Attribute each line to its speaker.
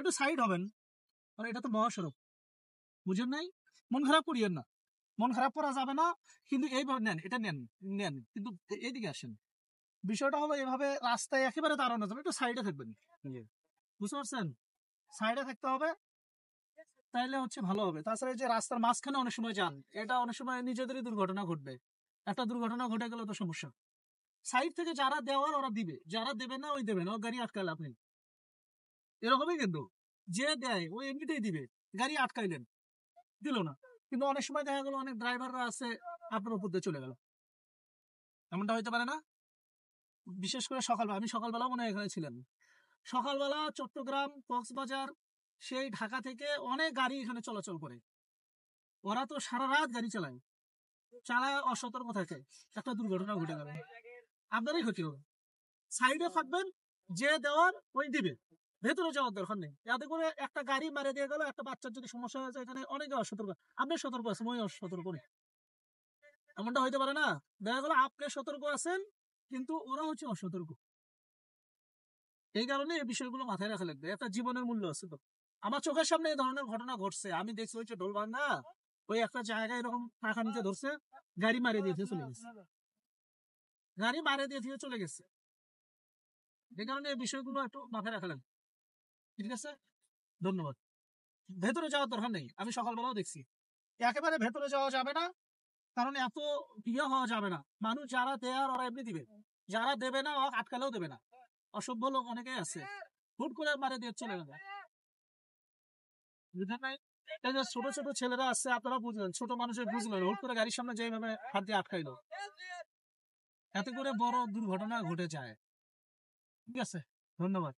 Speaker 1: একটু সাইড হবেন, কারণ এটা তো মহাসড়ক, বুঝেন নাই? মন খারাপ করিয়েন না, মন খারাপ করা যাবে না, কিন্তু এইভাবে নেন, এটা নেন, নেন, কিন্তু এইদিকে আসেন। বিষয়টা হলো এভাবে রাস্তায় একেবারে দাঁড়ানো যাবে, একটু সাইডে থাকবেন, বুঝতে পারছেন? সাইডে থাকতে হবে, তাইলে হচ্ছে ভালো হবে। তাছাড়া এই যে রাস্তার মাঝখানে অনেক সময় যান, এটা অনেক সময় নিজেদেরই দুর্ঘটনা ঘটবে। একটা দুর্ঘটনা ঘটে গেলে তো সমস্যা। সাইড থেকে যারা দেওয়ার ওরা দিবে, যারা দেবে না ওই দেবে না, ও গাড়ি আটকালে আপনি, এরকমই কিন্তু। যে দেয় ওই এমনিতেই দিবে, গাড়ি আটকাইলেন, দিল না, কিন্তু অনেক সময় দেখা গেল অনেক ড্রাইভাররা আছে আপনার উপর দিয়ে চলে গেল, এমনটা হইতে পারে না? বিশেষ করে সকালবেলা, আমি সকালবেলা মনে হয় এখানে ছিলেন, সকালবেলা চট্টগ্রাম কক্সবাজার সেই ঢাকা থেকে অনেক গাড়ি এখানে চলাচল করে, ওরা তো সারা রাত গাড়ি চালায়, চালায় অসতর্ক থাকে, একটা দুর্ঘটনা ঘটে গেল, আপনারই ক্ষতি হবে। সাইডে থাকবেন, যে দেওয়ার ওই দিবে, ভেতরে যাওয়ার দরকার নেই। যাতে করে একটা গাড়ি মারে দিয়ে গেল, একটা বাচ্চার যদি সমস্যা হয়েছে, এখানে অনেকে অসতর্ক, আপনি সতর্ক আছেন, ওই অসতর্ক নেই, এমনটা হইতে পারে না? দেখা গেল আপনি সতর্ক আছেন, কিন্তু ওরা হচ্ছে অসতর্ক। এই কারণে এই বিষয়গুলো মাথায় রাখা লাগবে, একটা জীবনের মূল্য আছে তো। আমার চোখের সামনে এই ধরনের ঘটনা ঘটছে, আমি দেখছি ওই যে ডোলবাঙ্গা, ওই একটা জায়গায় এরকম টাকা নিচে ধরছে, গাড়ি মারিয়ে দিয়ে চলে গেছে, গাড়ি মারিয়ে দিয়ে চলে গেছে। এই কারণে এই বিষয়গুলো একটু মাথায় রাখা লাগবে, ঠিক আছে? ধন্যবাদ। ভেতরে যাওয়ার দরকার নেই, আমি সকালবেলাও দেখছি, একেবারে ভেতরে যাওয়া যাবে না, কারণ এত ইয়ে হওয়া যাবে না। মানুষ যারা দেয়ার ওরা এমনি দিবে, যারা দেবে না ওরা আটকালেও দেবে না, অসভ্য লোক অনেকেই আছে, হুট করে মারে দিয়ে চলে যাবে, বুঝলেন নাই? এই যে ছোট ছোট ছেলেরা আছে, আপনারা বুঝলেন, ছোট মানুষের বুঝলেন, হুট করে গাড়ির সামনে যেভাবে হাত দিয়ে আটকাইলো, এতে করে বড় দুর্ঘটনা ঘটে যায়। ঠিক আছে, ধন্যবাদ।